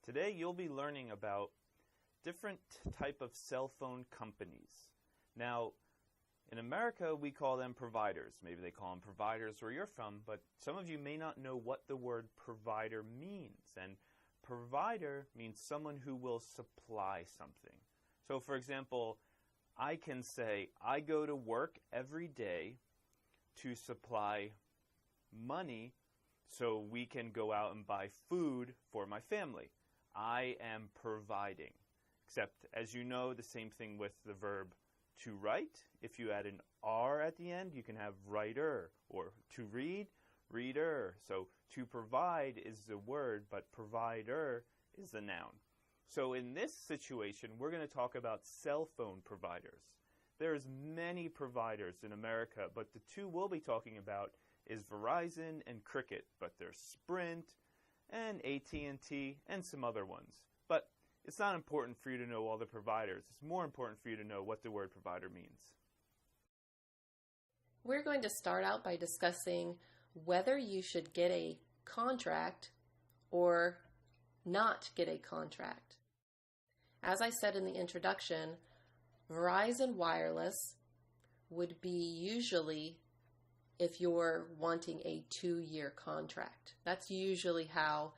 Today you'll be learning about different type of cell phone companies. Now, in America we call them providers. Maybe they call them providers where you're from, but some of you may not know what the word provider means. And provider means someone who will supply something. So for example, I can say, I go to work every day to supply money so we can go out and buy food for my family. I am providing. Except, as you know, the same thing with the verb to write. If you add an R at the end, you can have writer, or to read, reader. So to provide is the word, but provider is the noun. So in this situation, we're going to talk about cell phone providers. There's many providers in America, but the two we'll be talking about is Verizon and Cricket, but there's Sprint and AT&T and some other ones. But it's not important for you to know all the providers. It's more important for you to know what the word provider means. We're going to start out by discussing whether you should get a contract or not get a contract. As I said in the introduction, Verizon Wireless would be usually if you're wanting a 2-year contract. That's usually how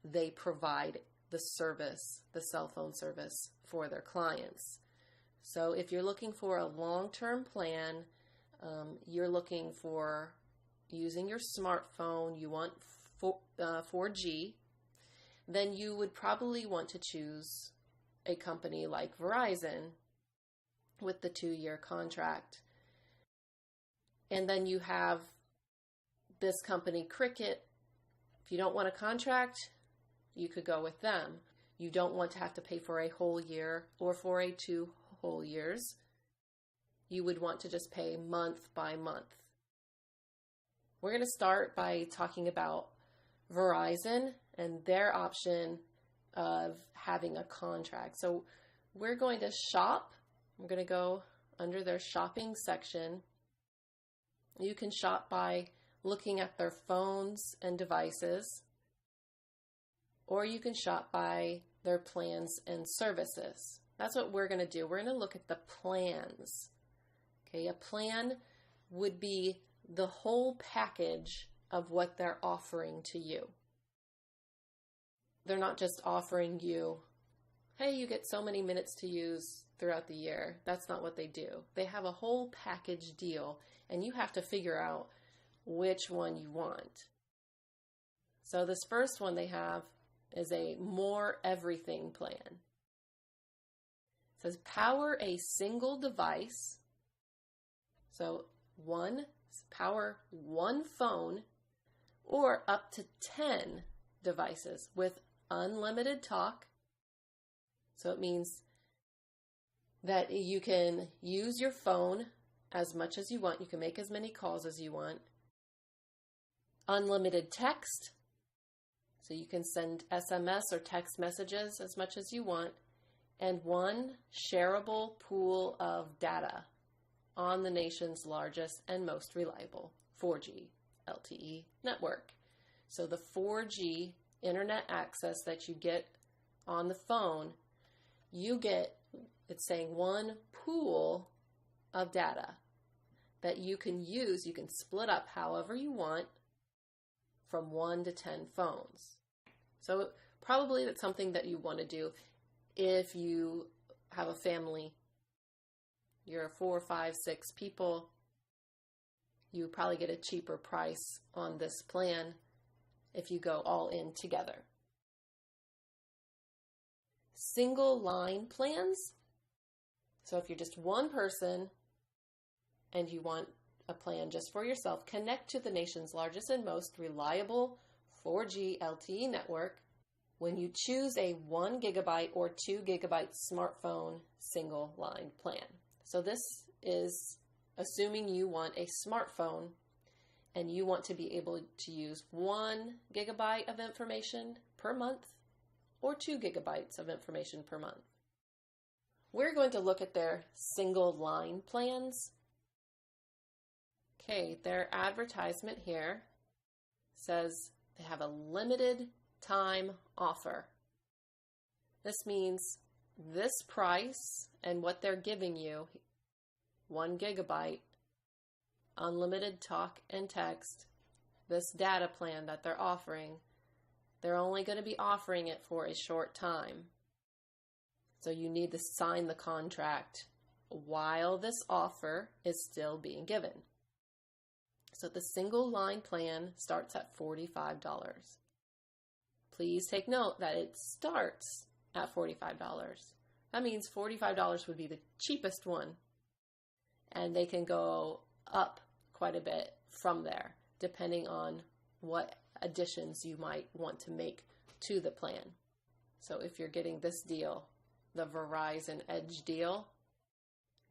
they provide the service, the cell phone service for their clients. So if you're looking for a long-term plan, you're looking for using your smartphone, you want 4G, then you would probably want to choose a company like Verizon with the 2-year contract. And then you have this company, Cricket. If you don't want a contract, you could go with them. You don't want to have to pay for a whole year or for 2 whole years. You would want to just pay month by month. We're going to start by talking about Verizon and their option of having a contract. So we're going to shop. We're going to go under their shopping section. You can shop by looking at their phones and devices, or you can shop by their plans and services. That's what we're going to do. We're going to look at the plans. Okay, a plan would be the whole package of what they're offering to you. They're not just offering you, hey, you get so many minutes to use throughout the year. That's not what they do. They have a whole package deal, and you have to figure out which one you want. So this first one they have is a more everything plan. It says power a single device. So power one phone or up to 10 devices with unlimited talk. So it means that you can use your phone as much as you want. You can make as many calls as you want. Unlimited text. So you can send SMS or text messages as much as you want. And one shareable pool of data on the nation's largest and most reliable 4G LTE network. So the 4G internet access that you get on the phone, you get, it's saying, one pool of data that you can use. You can split up however you want from 1 to 10 phones. So probably that's something that you want to do if you have a family. You're 4, 5, 6 people. You probably get a cheaper price on this plan if you go all in together. Single line plans. So if you're just one person and you want a plan just for yourself, connect to the nation's largest and most reliable 4G LTE network when you choose a 1 gigabyte or 2 gigabyte smartphone single line plan. So this is assuming you want a smartphone and you want to be able to use 1 gigabyte of information per month or 2 gigabytes of information per month. We're going to look at their single line plans. Okay, their advertisement here says they have a limited time offer. This means this price and what they're giving you, 1 gigabyte, unlimited talk and text, this data plan that they're offering, they're only going to be offering it for a short time. So you need to sign the contract while this offer is still being given. So the single line plan starts at $45. Please take note that it starts at $45. That means $45 would be the cheapest one. And they can go up quite a bit from there, depending on what additions you might want to make to the plan. So if you're getting this deal, the Verizon Edge deal,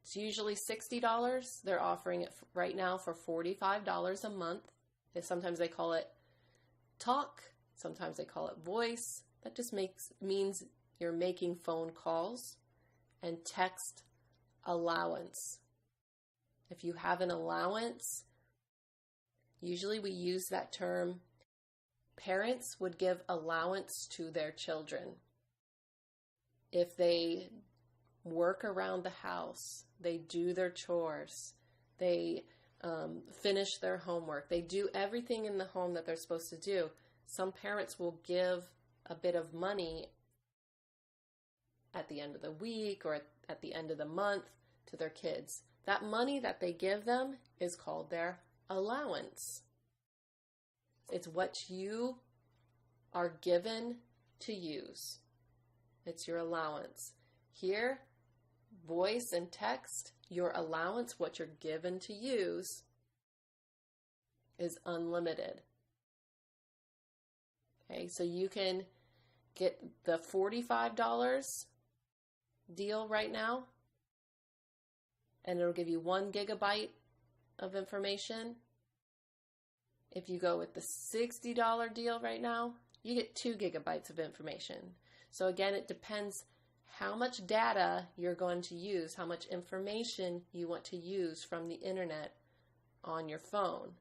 it's usually $60. They're offering it right now for $45 a month. Sometimes they call it talk, sometimes they call it voice. That just means you're making phone calls and text allowance. If you have an allowance, usually we use that term. Parents would give allowance to their children. If they work around the house, they do their chores, they finish their homework, they do everything in the home that they're supposed to do, some parents will give a bit of money at the end of the week or at the end of the month to their kids. That money that they give them is called their allowance. It's what you are given to use. It's your allowance. Here, voice and text, your allowance, what you're given to use, is unlimited. Okay, so you can get the $45 deal right now, and it'll give you 1 gigabyte of information. If you go with the $60 deal right now, you get 2 gigabytes of information. So again, it depends how much data you're going to use, how much information you want to use from the internet on your phone.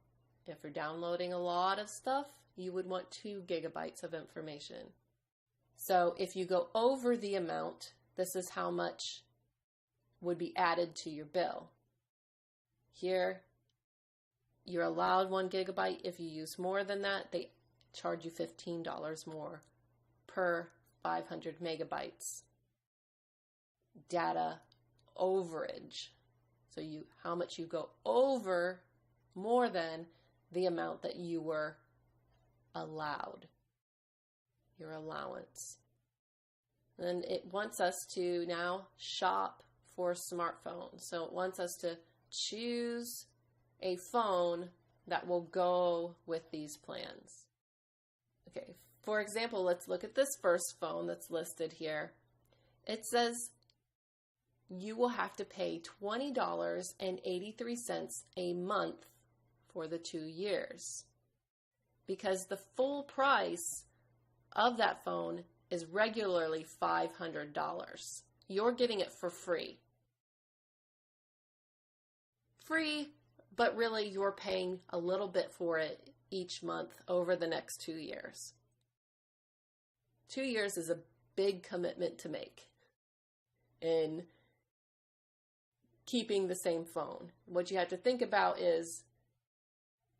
If you're downloading a lot of stuff, you would want 2 gigabytes of information. So if you go over the amount, this is how much would be added to your bill. Here, you're allowed 1 gigabyte. If you use more than that, they charge you $15 more per 500 megabytes data overage. So how much you go over more than the amount that you were allowed, your allowance. And it wants us to now shop for smartphones. So it wants us to choose a phone that will go with these plans. Okay, for example, let's look at this first phone that's listed here. It says you will have to pay $20.83 a month for the 2 years, because the full price of that phone is regularly $500. You're getting it for free. Free, but really you're paying a little bit for it each month over the next 2 years. 2 years is a big commitment to make in keeping the same phone. What you have to think about is,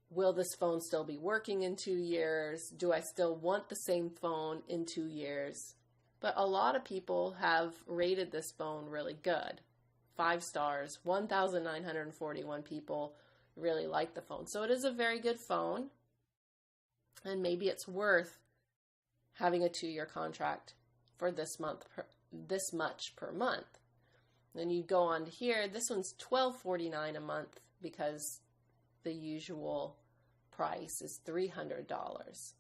will this phone still be working in 2 years? Do I still want the same phone in 2 years? But a lot of people have rated this phone really good. 5 stars, 1,941 people really like the phone. So it is a very good phone. And maybe it's worth having a 2-year contract for this much per month. Then you go on to here. This one's $12.49 a month because the usual price is $300.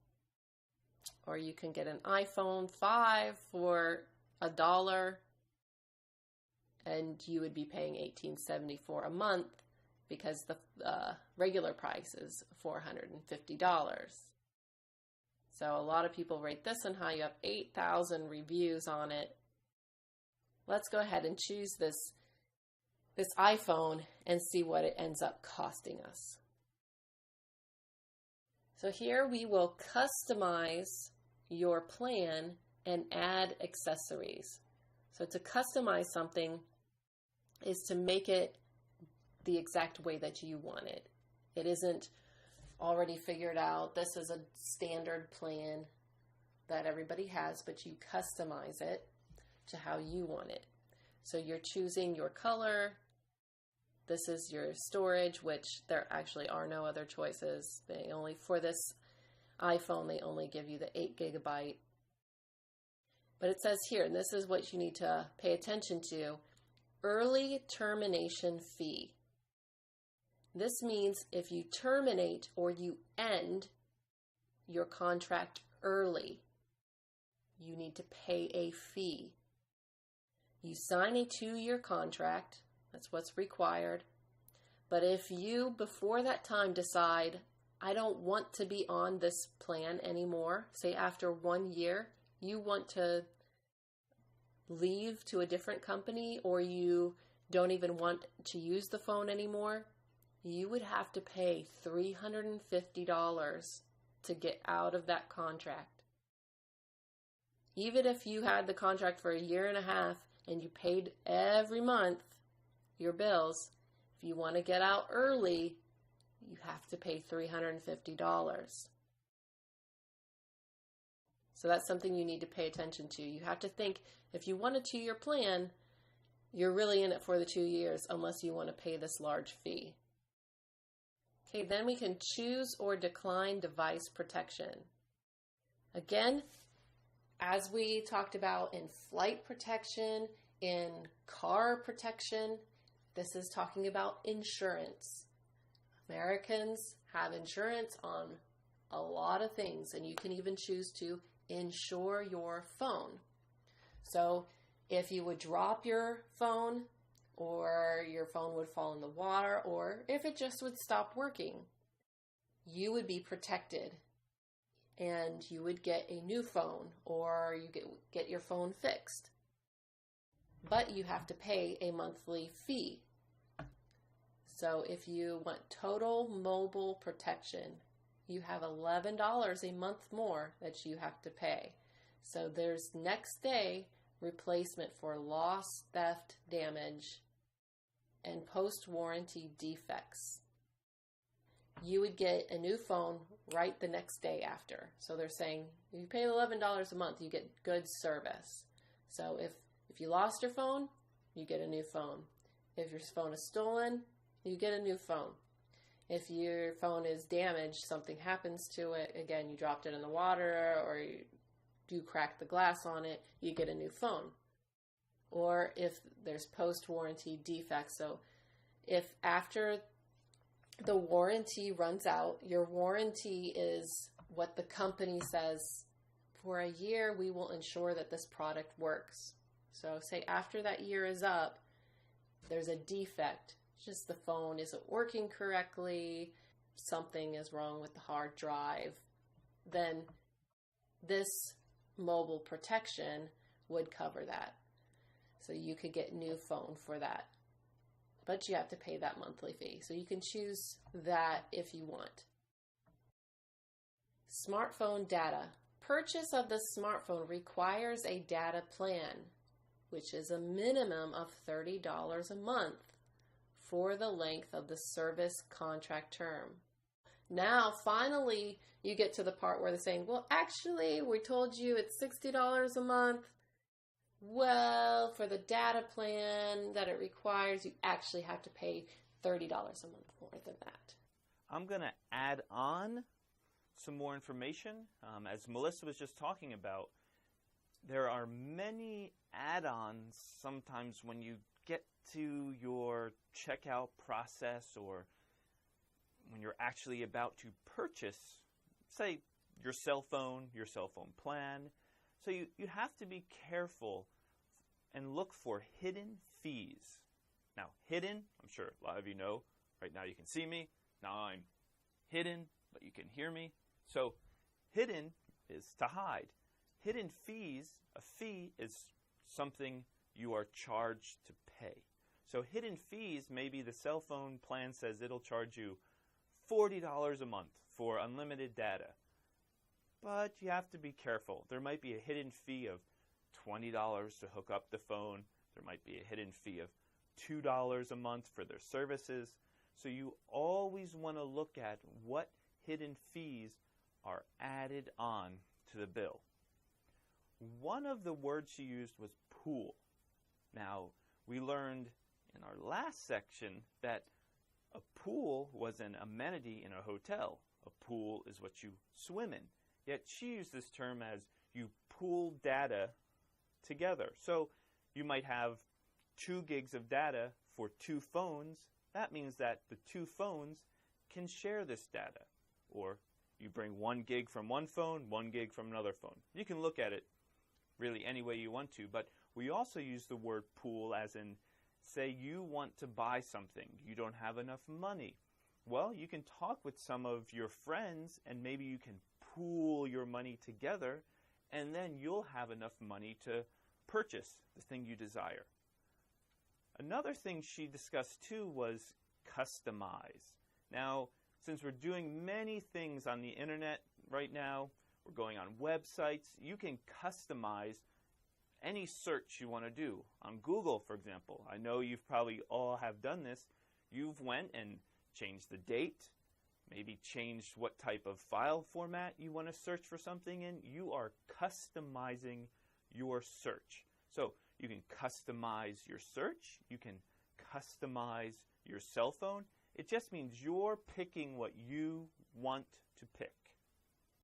Or you can get an iPhone 5 for $1, and you would be paying $18.74 a month because the regular price is $450. So a lot of people rate this one high. You have 8,000 reviews on it. Let's go ahead and choose this iPhone and see what it ends up costing us. So here we will customize your plan and add accessories. So to customize something is to make it the exact way that you want it. It isn't already figured out. This is a standard plan that everybody has, but you customize it to how you want it. So you're choosing your color. This is your storage, which there actually are no other choices. For this iPhone, they only give you the 8 gigabyte. But it says here, and this is what you need to pay attention to, early termination fee. This means if you terminate or you end your contract early, you need to pay a fee. You sign a 2-year contract, that's what's required. But if you, before that time, decide, I don't want to be on this plan anymore, say after 1 year, you want to leave to a different company, or you don't even want to use the phone anymore, you would have to pay $350 to get out of that contract. Even if you had the contract for 1.5 years and you paid every month your bills, if you want to get out early, you have to pay $350. So that's something you need to pay attention to. You have to think, if you want a 2-year plan, you're really in it for the 2 years unless you want to pay this large fee. Okay, then we can choose or decline device protection. Again, as we talked about in flight protection, in car protection, this is talking about insurance. Americans have insurance on a lot of things, and you can even choose to insure your phone. So if you would drop your phone, or your phone would fall in the water, or if it just would stop working, you would be protected and you would get a new phone, or you get your phone fixed. But you have to pay a monthly fee. So if you want total mobile protection, you have $11 a month more that you have to pay. So there's next day replacement for loss, theft, damage, and post-warranty defects. You would get a new phone right the next day after. So they're saying if you pay $11 a month, you get good service. So if you lost your phone, you get a new phone. If your phone is stolen, you get a new phone. If your phone is damaged, something happens to it, again, you dropped it in the water or you cracked the glass on it, you get a new phone. Or if there's post-warranty defects, so if after the warranty runs out, your warranty is what the company says, for a year we will ensure that this product works. So say after that year is up, there's a defect, just the phone isn't working correctly, something is wrong with the hard drive, then this mobile protection would cover that. So you could get a new phone for that. But you have to pay that monthly fee. So you can choose that if you want. Smartphone data. Purchase of the smartphone requires a data plan, which is a minimum of $30 a month for the length of the service contract term. Now, finally, you get to the part where they're saying, well, actually, we told you it's $60 a month. Well, for the data plan that it requires, you actually have to pay $30 a month more than that. I'm going to add on some more information. As Melissa was just talking about, there are many add-ons sometimes when you get to your checkout process or when you're actually about to purchase, say, your cell phone plan. So you have to be careful and look for hidden fees. Now, hidden, I'm sure a lot of you know, right now you can see me. Now I'm hidden, but you can hear me. So hidden is to hide. Hidden fees, a fee is something you are charged to pay. So hidden fees, maybe the cell phone plan says it'll charge you $40 a month for unlimited data. but you have to be careful. There might be a hidden fee of $20 to hook up the phone. There might be a hidden fee of $2 a month for their services. So you always want to look at what hidden fees are added on to the bill. One of the words she used was pool. Now, we learned in our last section that a pool was an amenity in a hotel. A pool is what you swim in. Yet she used this term as you pool data together. So you might have 2 gigs of data for 2 phones. That means that the 2 phones can share this data. Or you bring 1 gig from one phone, 1 gig from another phone. You can look at it really any way you want to, but we also use the word pool as in, say you want to buy something, you don't have enough money. Well, you can talk with some of your friends and maybe you can pool your money together and then you'll have enough money to purchase the thing you desire. Another thing she discussed too was customize. Now, since we're doing many things on the internet right now, we're going on websites, you can customize any search you want to do. On Google, for example, I know you've probably all have done this. You've went and changed the date, maybe changed what type of file format you want to search for something in. You are customizing your search. So you can customize your search. You can customize your cell phone. It just means you're picking what you want to pick.